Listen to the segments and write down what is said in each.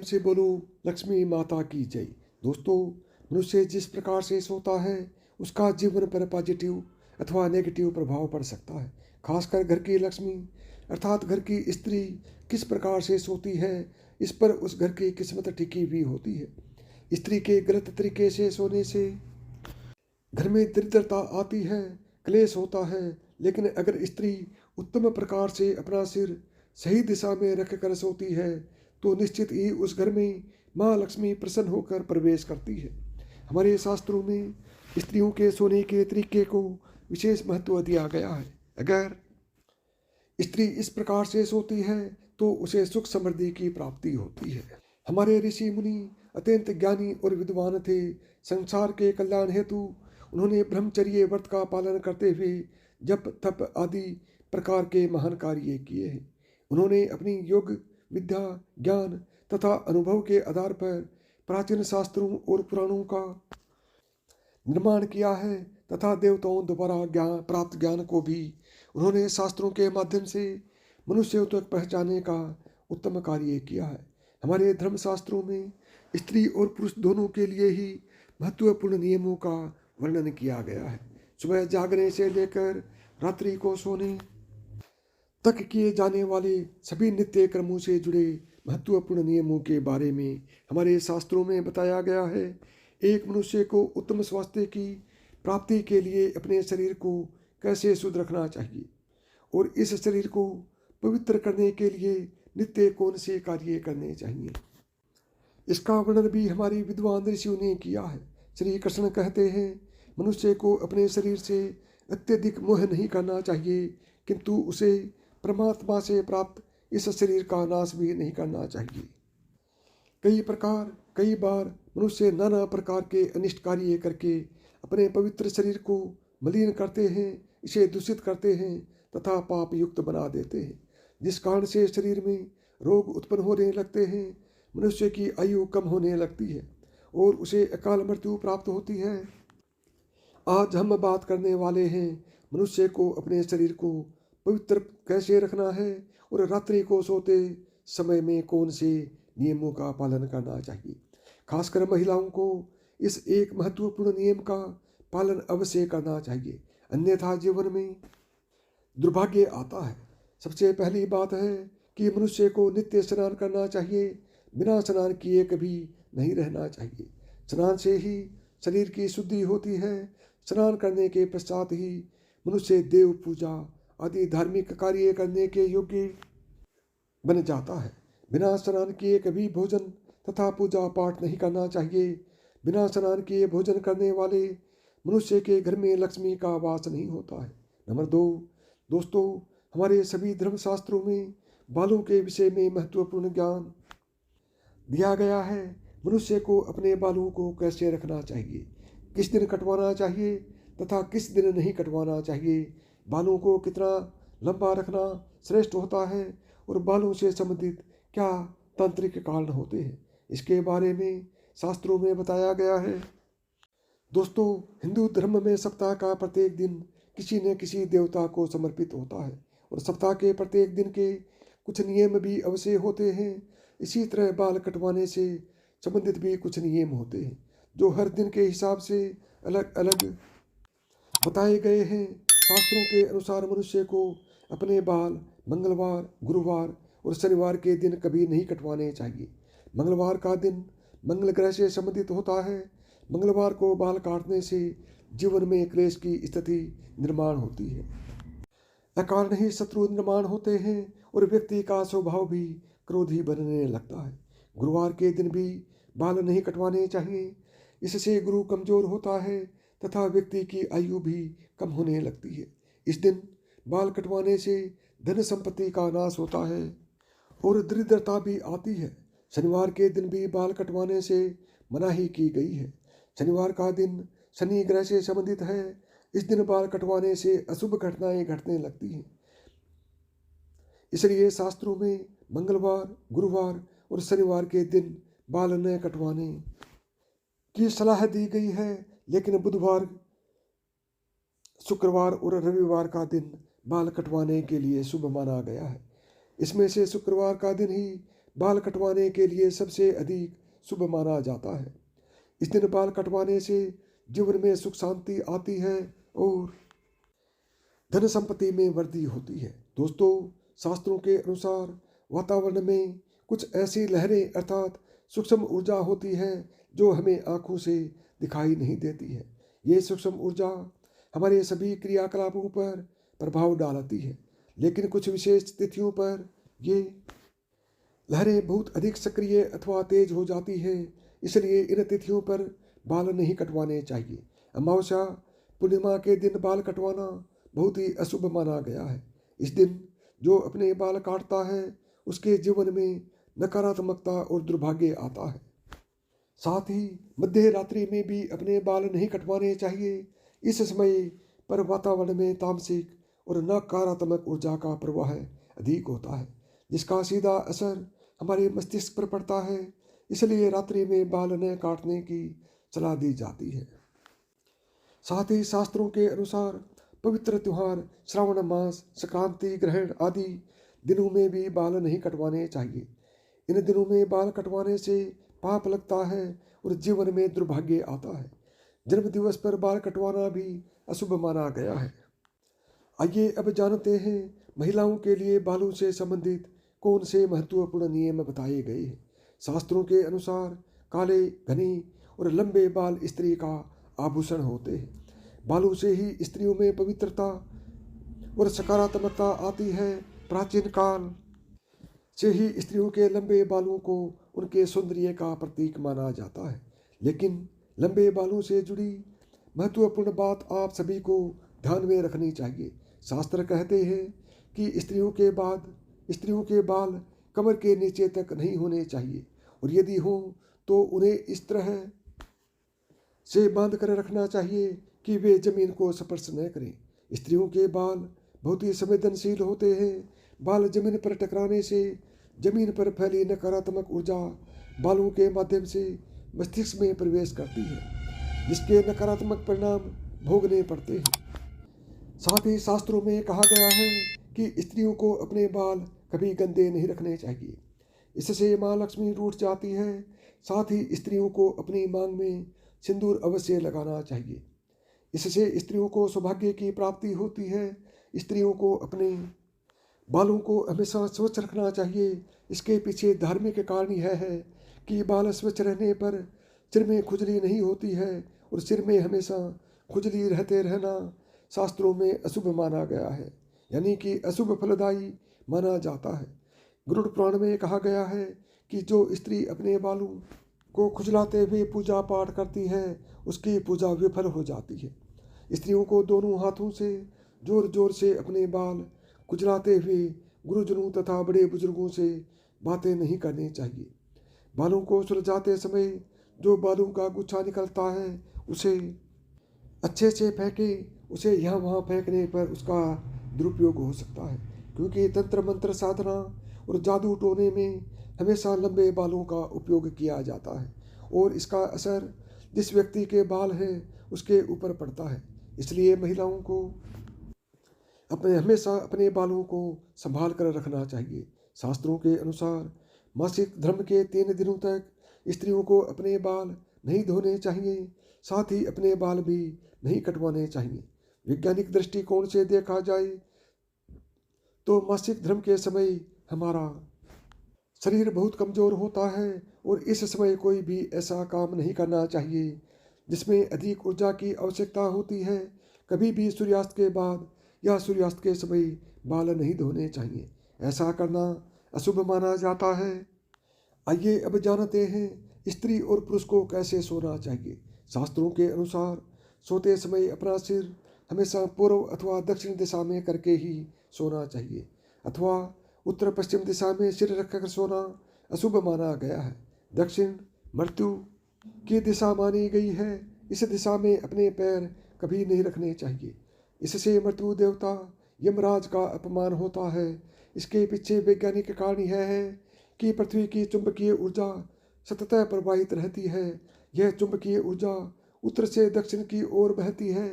से बोलो लक्ष्मी माता की जय। दोस्तों, मनुष्य जिस प्रकार से सोता है उसका जीवन पर पॉजिटिव अथवा नेगेटिव प्रभाव पड़ सकता है। खासकर घर की लक्ष्मी अर्थात घर की स्त्री किस प्रकार से सोती है इस पर उस घर की किस्मत टिकी हुई होती है। स्त्री के गलत तरीके से सोने से घर में दरिद्रता आती है, क्लेश होता है। लेकिन अगर स्त्री उत्तम प्रकार से अपना सिर सही दिशा में रख कर सोती है तो निश्चित ही उस घर में माँ लक्ष्मी प्रसन्न होकर प्रवेश करती है। हमारे शास्त्रों में स्त्रियों के सोने के तरीके को विशेष महत्व दिया गया है। अगर स्त्री इस प्रकार से सोती है तो उसे सुख समृद्धि की प्राप्ति होती है। हमारे ऋषि मुनि अत्यंत ज्ञानी और विद्वान थे। संसार के कल्याण हेतु उन्होंने ब्रह्मचर्य व्रत का पालन करते हुए जप तप आदि प्रकार के महान कार्य किए हैं। उन्होंने अपनी योग विद्या ज्ञान तथा अनुभव के आधार पर प्राचीन शास्त्रों और पुराणों का निर्माण किया है तथा देवताओं द्वारा ज्ञान प्राप्त ज्ञान को भी उन्होंने शास्त्रों के माध्यम से मनुष्यों तक पहुँचाने का उत्तम कार्य किया है। हमारे धर्मशास्त्रों में स्त्री और पुरुष दोनों के लिए ही महत्वपूर्ण नियमों का वर्णन किया गया है। सुबह जागने से लेकर रात्रि को सोने तक किए जाने वाले सभी नित्य कर्मों से जुड़े महत्वपूर्ण नियमों के बारे में हमारे शास्त्रों में बताया गया है। एक मनुष्य को उत्तम स्वास्थ्य की प्राप्ति के लिए अपने शरीर को कैसे शुद्ध रखना चाहिए और इस शरीर को पवित्र करने के लिए नित्य कौन से कार्य करने चाहिए, इसका वर्णन भी हमारी विद्वान ऋषियों ने किया है। श्री कृष्ण कहते हैं, मनुष्य को अपने शरीर से अत्यधिक मोह नहीं करना चाहिए, किंतु उसे परमात्मा से प्राप्त इस शरीर का नाश भी नहीं करना चाहिए। कई बार मनुष्य नाना प्रकार के अनिष्ट कार्य करके अपने पवित्र शरीर को मलिन करते हैं, इसे दूषित करते हैं तथा पाप युक्त बना देते हैं, जिस कारण से शरीर में रोग उत्पन्न होने लगते हैं, मनुष्य की आयु कम होने लगती है और उसे अकाल मृत्यु प्राप्त होती है। आज हम बात करने वाले हैं मनुष्य को अपने शरीर को पवित्र कैसे रखना है और रात्रि को सोते समय में कौन से नियमों का पालन करना चाहिए। खासकर महिलाओं को इस एक महत्वपूर्ण नियम का पालन अवश्य करना चाहिए, अन्यथा जीवन में दुर्भाग्य आता है। सबसे पहली बात है कि मनुष्य को नित्य स्नान करना चाहिए, बिना स्नान किए कभी नहीं रहना चाहिए। स्नान से ही शरीर की शुद्धि होती है। स्नान करने के पश्चात ही मनुष्य देव पूजा आदि धार्मिक कार्य करने के योग्य बन जाता है। बिना स्नान किए कभी भोजन तथा पूजा पाठ नहीं करना चाहिए। बिना स्नान किए भोजन करने वाले मनुष्य के घर में लक्ष्मी का वास नहीं होता है। नंबर 2, दोस्तों, हमारे सभी धर्मशास्त्रों में बालों के विषय में महत्वपूर्ण ज्ञान दिया गया है। मनुष्य को अपने बालों को कैसे रखना चाहिए, किस दिन कटवाना चाहिए तथा किस दिन नहीं कटवाना चाहिए, बालों को कितना लंबा रखना श्रेष्ठ होता है और बालों से संबंधित क्या तांत्रिक कारण होते हैं, इसके बारे में शास्त्रों में बताया गया है। दोस्तों, हिंदू धर्म में सप्ताह का प्रत्येक दिन किसी न किसी देवता को समर्पित होता है और सप्ताह के प्रत्येक दिन के कुछ नियम भी अवश्य होते हैं। इसी तरह बाल कटवाने से संबंधित भी कुछ नियम होते हैं जो हर दिन के हिसाब से अलग अलग बताए गए हैं। शास्त्रों के अनुसार मनुष्य को अपने बाल मंगलवार, गुरुवार और शनिवार के दिन कभी नहीं कटवाने चाहिए। मंगलवार का दिन मंगल ग्रह से संबंधित होता है। मंगलवार को बाल काटने से जीवन में क्लेश की स्थिति निर्माण होती है, अकारण ही शत्रु निर्माण होते हैं और व्यक्ति का स्वभाव भी क्रोधी बनने लगता है। गुरुवार के दिन भी बाल नहीं कटवाने चाहिए, इससे गुरु कमजोर होता है तथा व्यक्ति की आयु भी कम होने लगती है। इस दिन बाल कटवाने से धन संपत्ति का नाश होता है और दरिद्रता भी आती है। शनिवार के दिन भी बाल कटवाने से मनाही की गई है। शनिवार का दिन शनि ग्रह से संबंधित है। इस दिन बाल कटवाने से अशुभ घटनाएं घटने लगती हैं, इसलिए शास्त्रों में मंगलवार, गुरुवार और शनिवार के दिन बाल न कटवाने की सलाह दी गई है। लेकिन बुधवार, शुक्रवार और रविवार का दिन बाल कटवाने के लिए शुभ माना गया है। इसमें से शुक्रवार का दिन ही बाल कटवाने के लिए सबसे अधिक शुभ माना जाता है। इस दिन बाल कटवाने से जीवन में सुख शांति आती है और धन संपत्ति में वृद्धि होती है। दोस्तों, शास्त्रों के अनुसार वातावरण में कुछ ऐसी लहरें अर्थात सूक्ष्म ऊर्जा होती है जो हमें आंखों से दिखाई नहीं देती है। ये सूक्ष्म ऊर्जा हमारे सभी क्रियाकलापों पर प्रभाव डालती है, लेकिन कुछ विशेष तिथियों पर ये लहरें बहुत अधिक सक्रिय अथवा तेज हो जाती हैं। इसलिए इन तिथियों पर बाल नहीं कटवाने चाहिए। अमावस्या पूर्णिमा के दिन बाल कटवाना बहुत ही अशुभ माना गया है। इस दिन जो अपने बाल काटता है उसके जीवन में नकारात्मकता और दुर्भाग्य आता है। साथ ही मध्य रात्रि में भी अपने बाल नहीं कटवाने चाहिए। इस समय पर वातावरण में तामसिक और नकारात्मक ऊर्जा का प्रवाह अधिक होता है, जिसका सीधा असर हमारे मस्तिष्क पर पड़ता है। इसलिए रात्रि में बाल न काटने की सलाह दी जाती है। साथ ही शास्त्रों के अनुसार पवित्र त्योहार श्रावण मास, संक्रांति, ग्रहण आदि दिनों में भी बाल नहीं कटवाने चाहिए। इन दिनों में बाल कटवाने से पाप लगता है और जीवन में दुर्भाग्य आता है। जन्म दिवस पर बाल कटवाना भी अशुभ माना गया है। आइए अब जानते हैं महिलाओं के लिए बालों से संबंधित कौन से महत्वपूर्ण नियम बताए गए हैं। शास्त्रों के अनुसार काले, घने और लंबे बाल स्त्री का आभूषण होते हैं। बालों से ही स्त्रियों में पवित्रता और सकारात्मकता आती है। प्राचीन काल से ही स्त्रियों के लंबे बालों को उनके सौंदर्य का प्रतीक माना जाता है। लेकिन लंबे बालों से जुड़ी महत्वपूर्ण बात आप सभी को ध्यान में रखनी चाहिए। शास्त्र कहते हैं कि स्त्रियों के बाल कमर के नीचे तक नहीं होने चाहिए, और यदि हो तो उन्हें इस तरह से बांध कर रखना चाहिए कि वे जमीन को स्पर्श न करें। स्त्रियों के बाल बहुत ही संवेदनशील होते हैं। बाल जमीन पर टकराने से जमीन पर फैली नकारात्मक ऊर्जा बालों के माध्यम से मस्तिष्क में प्रवेश करती है, जिसके नकारात्मक परिणाम भोगने पड़ते हैं। साथ ही शास्त्रों में कहा गया है कि स्त्रियों को अपने बाल कभी गंदे नहीं रखने चाहिए, इससे माँ लक्ष्मी रूठ जाती है। साथ ही स्त्रियों को अपनी मांग में सिंदूर अवश्य लगाना चाहिए, इससे स्त्रियों को सौभाग्य की प्राप्ति होती है। स्त्रियों को अपने बालों को हमेशा स्वच्छ रखना चाहिए। इसके पीछे धार्मिक कारण यह है कि बाल स्वच्छ रहने पर सिर में खुजली नहीं होती है, और सिर में हमेशा खुजली रहते रहना शास्त्रों में अशुभ माना गया है, यानी कि अशुभ फलदायी माना जाता है। गरुड़ पुराण में कहा गया है कि जो स्त्री अपने बालों को खुजलाते हुए पूजा पाठ करती है उसकी पूजा विफल हो जाती है। स्त्रियों को दोनों हाथों से जोर जोर से अपने बाल खुजलाते हुए गुरुजनों तथा बड़े बुजुर्गों से बातें नहीं करनी चाहिए। बालों को सुलझाते समय जो बालों का गुच्छा निकलता है उसे अच्छे से फेंके। उसे यहाँ वहाँ फेंकने पर उसका दुरुपयोग हो सकता है, क्योंकि तंत्र मंत्र साधना और जादू टोने में हमेशा लंबे बालों का उपयोग किया जाता है, और इसका असर जिस व्यक्ति के बाल हैं उसके ऊपर पड़ता है। इसलिए महिलाओं को हमेशा अपने बालों को संभाल कर रखना चाहिए। शास्त्रों के अनुसार मासिक धर्म के 3 दिनों तक स्त्रियों को अपने बाल नहीं धोने चाहिए, साथ ही अपने बाल भी नहीं कटवाने चाहिए। वैज्ञानिक दृष्टिकोण से देखा जाए तो मासिक धर्म के समय हमारा शरीर बहुत कमज़ोर होता है, और इस समय कोई भी ऐसा काम नहीं करना चाहिए जिसमें अधिक ऊर्जा की आवश्यकता होती है। कभी भी सूर्यास्त के बाद या सूर्यास्त के समय बाल नहीं धोने चाहिए। ऐसा करना अशुभ माना जाता है। आइए अब जानते हैं स्त्री और पुरुष को कैसे सोना चाहिए। शास्त्रों के अनुसार सोते समय अपना सिर हमेशा पूर्व अथवा दक्षिण दिशा में करके ही सोना चाहिए, अथवा उत्तर पश्चिम दिशा में सिर रखकर सोना अशुभ माना गया है। दक्षिण मृत्यु की दिशा मानी गई है। इस दिशा में अपने पैर कभी नहीं रखने चाहिए, इससे मृत्यु देवता यमराज का अपमान होता है। इसके पीछे वैज्ञानिक कारण यह है कि पृथ्वी की चुंबकीय ऊर्जा सततः प्रवाहित रहती है। यह चुंबकीय ऊर्जा उत्तर से दक्षिण की ओर बहती है।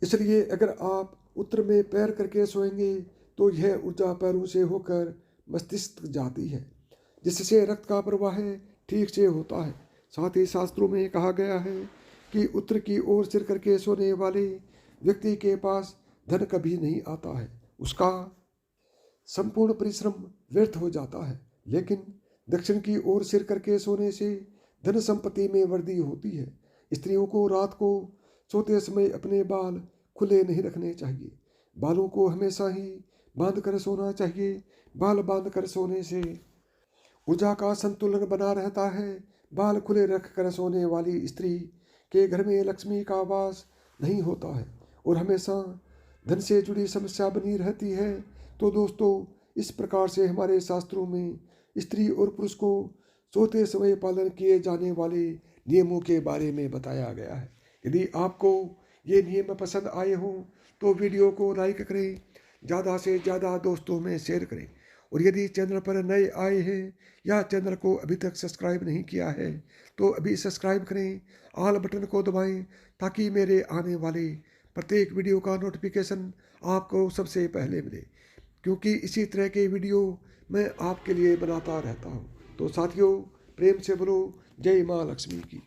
इसलिए अगर आप उत्तर में पैर करके सोएंगे तो यह ऊर्जा पैरों से होकर मस्तिष्क जाती है, जिससे रक्त का प्रवाह ठीक से होता है। साथ ही शास्त्रों में कहा गया है कि उत्तर की ओर सिर करके सोने वाले व्यक्ति के पास धन कभी नहीं आता है, उसका संपूर्ण परिश्रम व्यर्थ हो जाता है। लेकिन दक्षिण की ओर सिर करके सोने से धन संपत्ति में वृद्धि होती है। स्त्रियों को रात को सोते समय अपने बाल खुले नहीं रखने चाहिए। बालों को हमेशा ही बांध कर सोना चाहिए। बाल बांध कर सोने से ऊर्जा का संतुलन बना रहता है। बाल खुले रख कर सोने वाली स्त्री के घर में लक्ष्मी का वास नहीं होता है और हमेशा धन से जुड़ी समस्या बनी रहती है। तो दोस्तों, इस प्रकार से हमारे शास्त्रों में स्त्री और पुरुष को सोते समय पालन किए जाने वाले नियमों के बारे में बताया गया है। यदि आपको ये नियम पसंद आए हों तो वीडियो को लाइक करें, ज़्यादा से ज़्यादा दोस्तों में शेयर करें। और यदि चैनल पर नए आए हैं या चैनल को अभी तक सब्सक्राइब नहीं किया है तो अभी सब्सक्राइब करें, ऑल बटन को दबाएं ताकि मेरे आने वाले प्रत्येक वीडियो का नोटिफिकेशन आपको सबसे पहले मिले, क्योंकि इसी तरह के वीडियो मैं आपके लिए बनाता रहता हूँ। तो साथियों, प्रेम से बोलो जय माँ लक्ष्मी की।